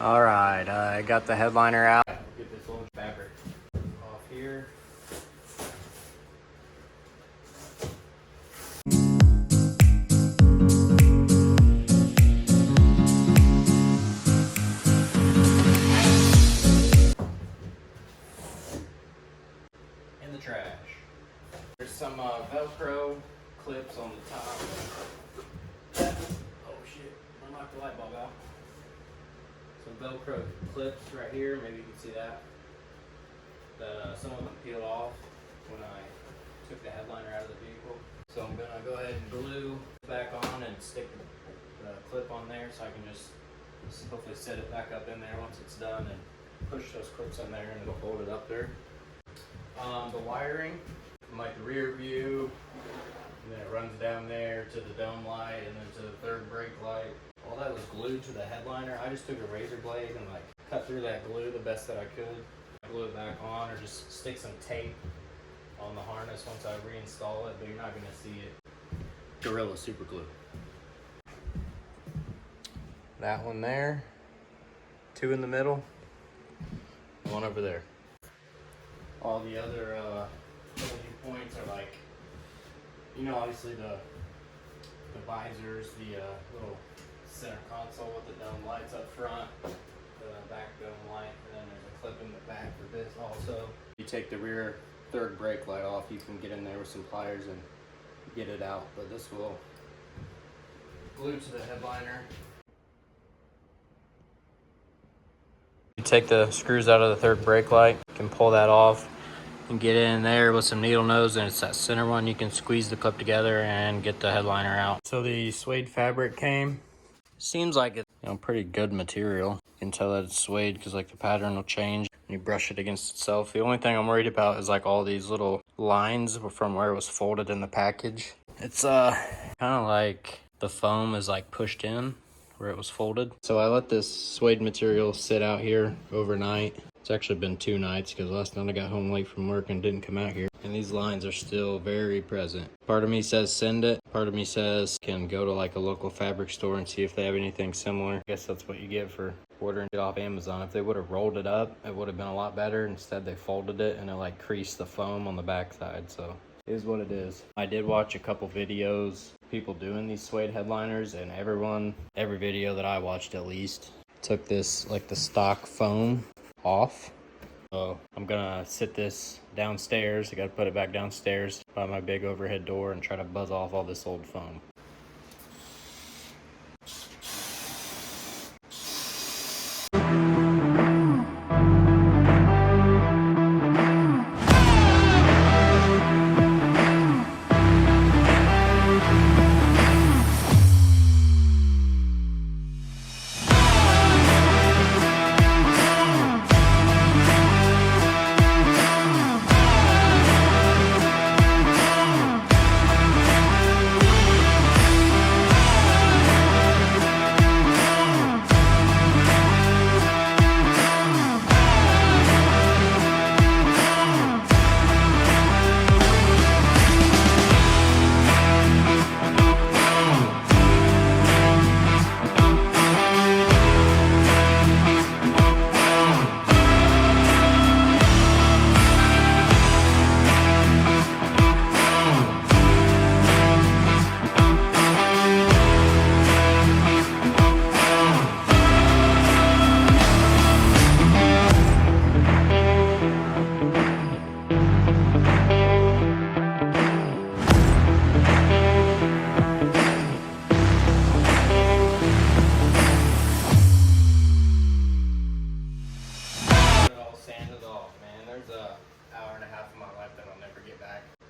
All right, I got the headliner out. We'll get this old fabric off here. In the trash. There's some Velcro clips on the top. Oh shit, I knocked the light bulb out. Some Velcro clips right here, maybe you can see that. Some of them peeled off when I took the headliner out of the vehicle. So I'm gonna go ahead and glue back on and stick the clip on there so I can just hopefully set it back up in there once it's done and push those clips in there and it'll hold it up there. The wiring, from like the rear view, and then it runs down there to the dome light and then to the third brake light. All that was glued to the headliner. I just took a razor blade and like cut through that glue the best that I could. Glue it back on or just stick some tape on the harness once I reinstall it, but you're not gonna see it. Gorilla Super Glue. That one there, two in the middle, one over there. All the other points are like, you know, obviously the visors, the little center console with the dome lights up front, the back dome light, and then there's a clip in the back for this also. You take the rear third brake light off, you can get in there with some pliers and get it out, but this will glue to the headliner. You take the screws out of the third brake light, you can pull that off and get in there with some needle nose, and it's that center one. You can squeeze the clip together and get the headliner out. So the suede fabric came. Seems like it's, you know, pretty good material. You can tell that it's suede because like the pattern will change when you brush it against itself. The only thing I'm worried about is like all these little lines from where it was folded in the package. It's kind of like the foam is like pushed in where it was folded. So I let this suede material sit out here overnight. It's actually been 2 nights because last night I got home late from work and didn't come out here. And these lines are still very present. Part of me says send it. Part of me says can go to like a local fabric store and see if they have anything similar. I guess that's what you get for ordering it off Amazon. If they would have rolled it up, it would have been a lot better. Instead they folded it and it like creased the foam on the backside. So it is what it is. I did watch a couple videos, people doing these suede headliners, and every video that I watched at least, took this like the stock foam off. So I'm gonna sit this downstairs. I gotta put it back downstairs by my big overhead door and try to buzz off all this old foam.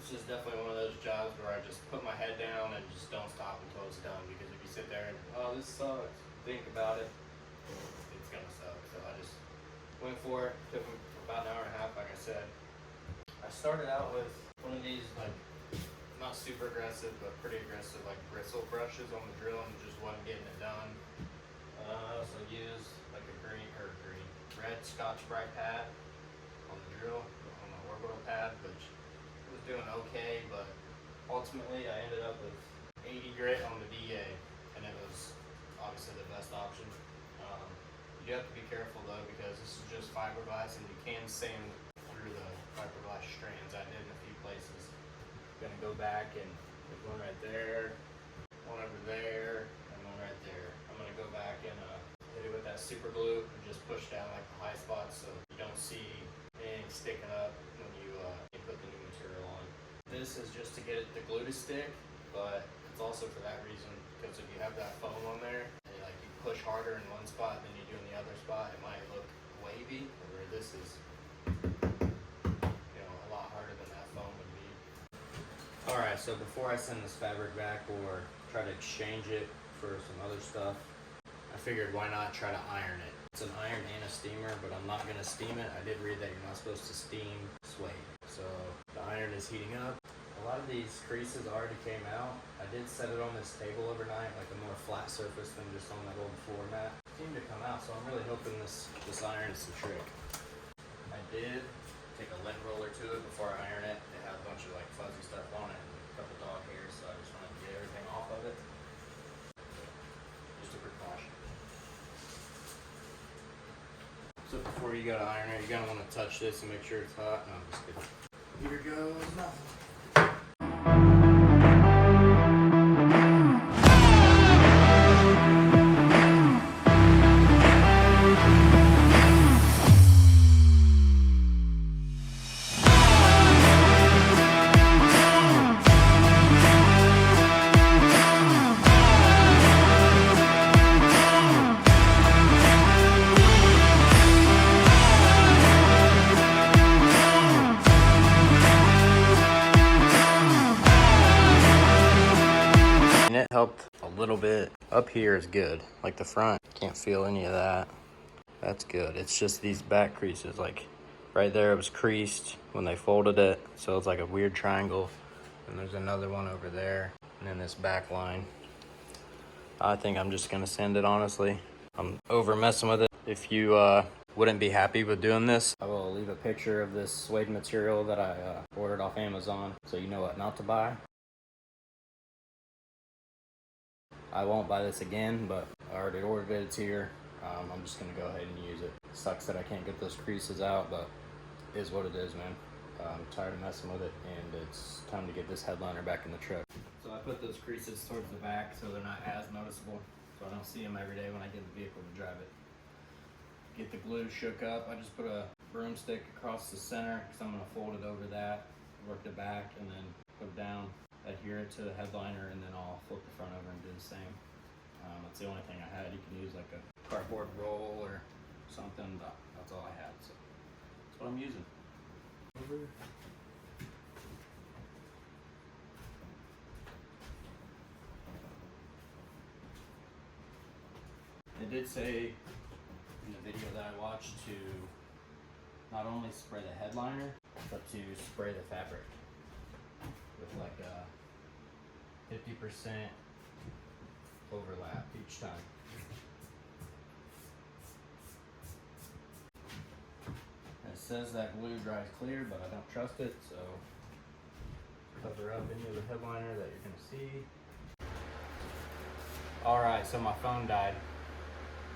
This is definitely one of those jobs where I just put my head down and just don't stop until it's done, because if you sit there and, oh, this sucks, think about it, it's gonna suck. So I just went for it. Took me about an hour and a half, like I said. I started out with one of these, like, not super aggressive, but pretty aggressive, like bristle brushes on the drill, and just wasn't getting it done. I also used like a red Scotch-Brite pad on the drill, on my orbital pad, which was doing okay, but ultimately I ended up with 80 grit on the DA, and it was obviously the best option. You have to be careful though, because this is just fiberglass and you can sand through the fiberglass strands. I did in a few places. I'm gonna go back and there's one right there, one over there, and one right there. I'm gonna go back and hit it with that super glue and just push down like the high spots so you don't see anything sticking up when you put the new material on. This is just to get the glue to stick, but it's also for that reason, because if you have that foam on there and like you push harder in one spot than you do in the other spot, it might look wavy, where this is, you know, a lot harder than that foam would be. All right, so before I send this fabric back or try to exchange it for some other stuff, I figured why not try to iron it. It's an iron and a steamer, but I'm not gonna steam it. I did read that you're not supposed to steam suede. So the iron is heating up. A lot of these creases already came out. I did set it on this table overnight, like a more flat surface than just on that old floor mat. It seemed to come out, so I'm really hoping this iron is the trick. I did take a lint roller to it before I iron it. It had a bunch of like fuzzy stuff on it and a couple dog hairs, so I just wanted to get everything off of it. Just a precaution. So before you go to iron it, you're gonna want to touch this and make sure it's hot. No, I'm just kidding. Here goes nothing. It helped a little bit. Up here is good, like the front, can't feel any of that. That's good. It's just these back creases, like right there it was creased when they folded it, so it's like a weird triangle, and there's another one over there, and then this back line. I think I'm just gonna sand it, honestly. I'm over messing with it. If you wouldn't be happy with doing this, I will leave a picture of this suede material that I ordered off Amazon, so you know what not to buy. I won't buy this again, but I already ordered it, it's here. I'm just gonna go ahead and use it. Sucks that I can't get those creases out, but it is what it is, man. I'm tired of messing with it, and it's time to get this headliner back in the truck. So I put those creases towards the back so they're not as noticeable, so I don't see them every day when I get the vehicle to drive it. Get the glue shook up. I just put a broomstick across the center because I'm gonna fold it over that, work the back, and then put it down, adhere it to the headliner, and then I'll flip the front over and do the same. That's the only thing I had. You can use like a cardboard roll or something, but that's all I had. So that's what I'm using. It did say in the video that I watched to not only spray the headliner, but to spray the fabric with like a 50% overlap each time. It says that glue dries clear, but I don't trust it, so cover up any of the headliner that you're gonna see. Alright, so my phone died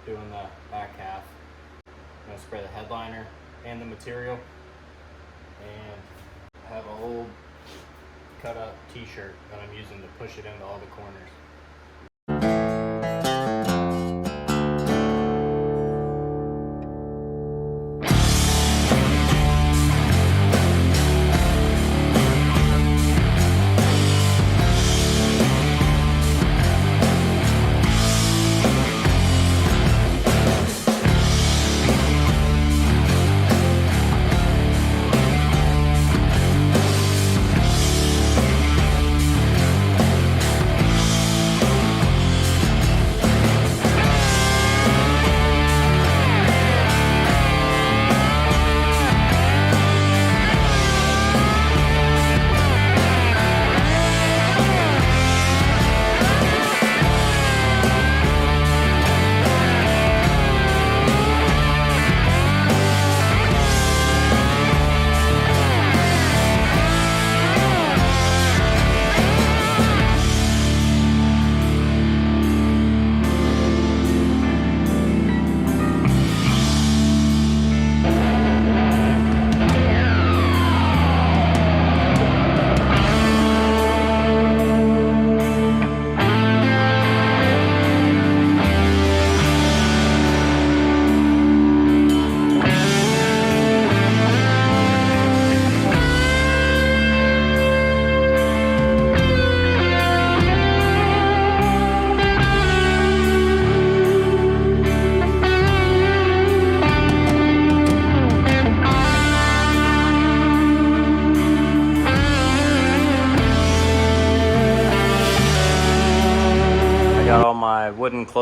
doing the back half. I'm gonna spray the headliner and the material, and I have a old cut up t-shirt that I'm using to push it into all the corners.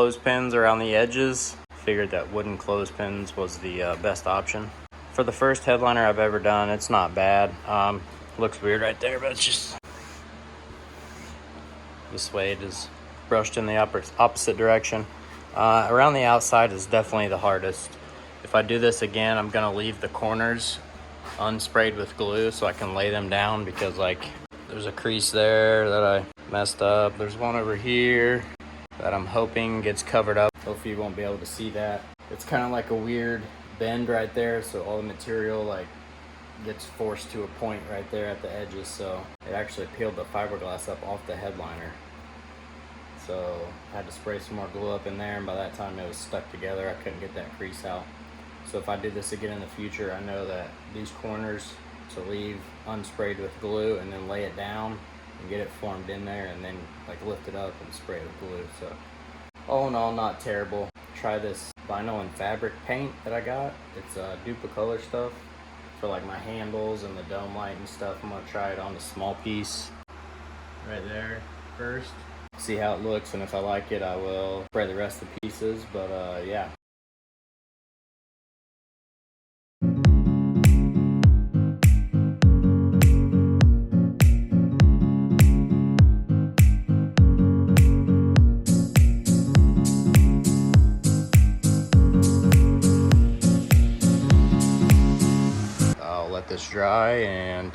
clothespins around the edges. Figured that wooden clothespins was the best option. For the first headliner I've ever done, it's not bad. Looks weird right there, but it's just... the suede is brushed in the opposite direction. Around the outside is definitely the hardest. If I do this again, I'm gonna leave the corners unsprayed with glue so I can lay them down, because like there's a crease there that I messed up. There's one over here that I'm hoping gets covered up. Hopefully you won't be able to see that. It's kind of like a weird bend right there, so all the material like gets forced to a point right there at the edges, so it actually peeled the fiberglass up off the headliner. So I had to spray some more glue up in there, and by that time it was stuck together. I couldn't get that crease out. So if I do this again in the future, I know that these corners to leave unsprayed with glue and then lay it down and get it formed in there, and then like lift it up and spray it with glue. So all in all, not terrible. Try this vinyl and fabric paint that I got. It's Duplicolor stuff for like my handles and the dome light and stuff. I'm gonna try it on the small piece right there first, see how it looks, and if I like it I will spray the rest of the pieces. But yeah. Let this dry and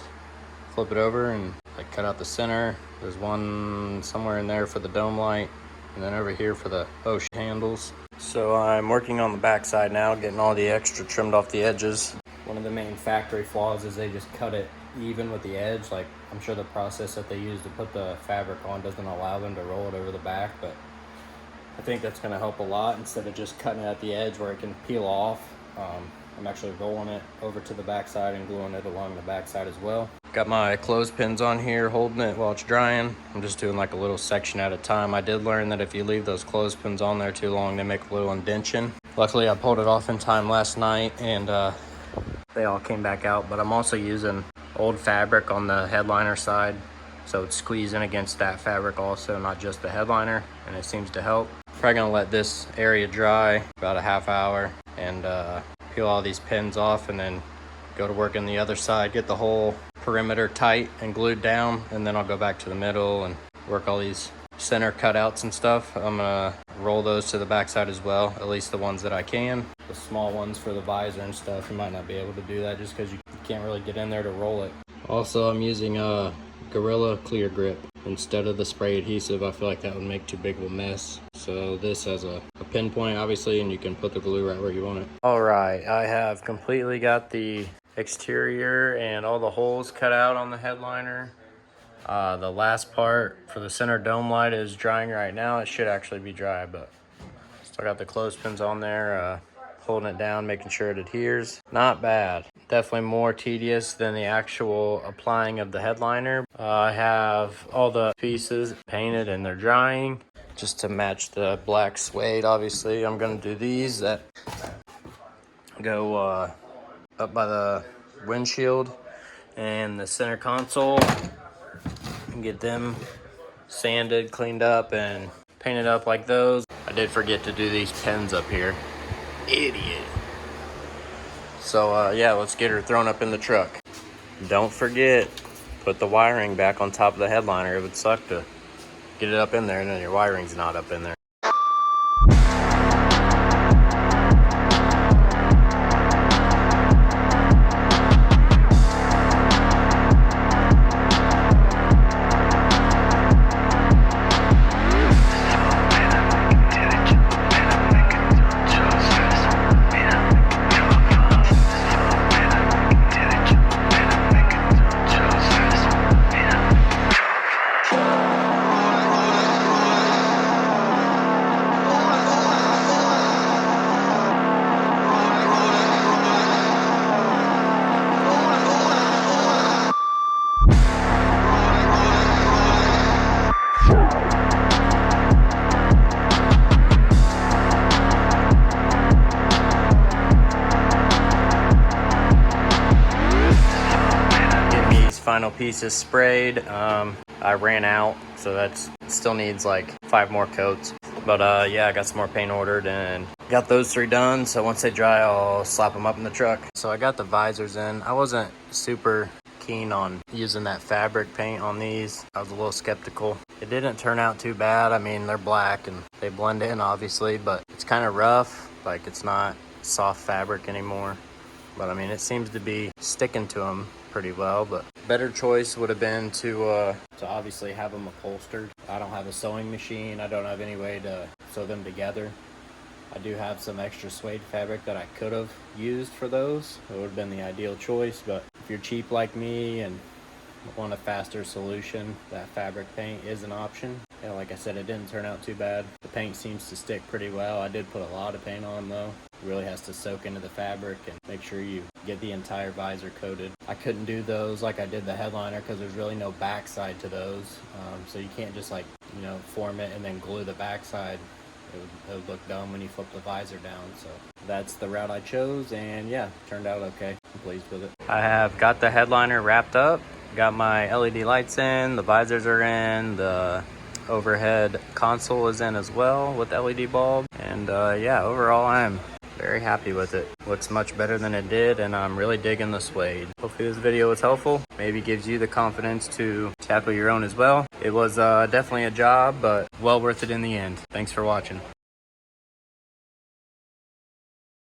flip it over and like cut out the center. There's one somewhere in there for the dome light, and then over here for the ocean handles. So I'm working on the back side now, getting all the extra trimmed off the edges. One of the main factory flaws is they just cut it even with the edge. Like, I'm sure the process that they use to put the fabric on doesn't allow them to roll it over the back, but I think that's going to help a lot instead of just cutting it at the edge where it can peel off. I'm actually rolling it over to the backside and gluing it along the backside as well. Got my clothespins on here, holding it while it's drying. I'm just doing like a little section at a time. I did learn that if you leave those clothespins on there too long, they make a little indention. Luckily, I pulled it off in time last night, and they all came back out. But I'm also using old fabric on the headliner side, so it's squeezing against that fabric also, not just the headliner, and it seems to help. Probably gonna let this area dry about a half hour and peel all these pins off, and then go to work on the other side, get the whole perimeter tight and glued down, and then I'll go back to the middle and work all these center cutouts and stuff. I'm gonna roll those to the backside as well, at least the ones that I can. The small ones for the visor and stuff, you might not be able to do that just because you can't really get in there to roll it. Also, I'm using Gorilla Clear Grip instead of the spray adhesive. I feel like that would make too big of a mess. So this has a pinpoint, obviously, and you can put the glue right where you want it. All right, I have completely got the exterior and all the holes cut out on the headliner. The last part for the center dome light is drying right now. It should actually be dry, but still got the clothespins on there, holding it down, making sure it adheres. Not bad. Definitely more tedious than the actual applying of the headliner. I have all the pieces painted and they're drying. Just to match the black suede, obviously, I'm gonna do these that go up by the windshield and the center console, and get them sanded, cleaned up, and painted up like those. I did forget to do these pins up here. Idiot. So yeah, let's get her thrown up in the truck. Don't forget, put the wiring back on top of the headliner. It would suck to get it up in there and then your wiring's not up in there. Final pieces sprayed. I ran out, so that's still needs like 5 more coats. But yeah, I got some more paint ordered and got those 3 done. So once they dry, I'll slap them up in the truck. So I got the visors in. I wasn't super keen on using that fabric paint on these. I was a little skeptical. It didn't turn out too bad. I mean, they're black and they blend in obviously, but it's kind of rough. Like, it's not soft fabric anymore. But I mean, it seems to be sticking to them pretty well. But better choice would have been to obviously have them upholstered. I don't have a sewing machine. I don't have any way to sew them together. I do have some extra suede fabric that I could have used for those. It would have been the ideal choice, but if you're cheap like me and want a faster solution, that fabric paint is an option. Yeah, like I said, it didn't turn out too bad. The paint seems to stick pretty well. I did put a lot of paint on though. It really has to soak into the fabric and make sure you get the entire visor coated. I couldn't do those like I did the headliner because there's really no backside to those. So you can't just form it and then glue the backside. It would look dumb when you flip the visor down. So that's the route I chose, and yeah, turned out okay. I'm pleased with it. I have got the headliner wrapped up, got my LED lights in, the visors are in, the overhead console is in as well with LED bulb, and yeah, overall I'm very happy with it. Looks much better than it did, and I'm really digging the suede. Hopefully this video was helpful. Maybe gives you the confidence to tackle your own as well. It was definitely a job, but well worth it in the end. Thanks for watching.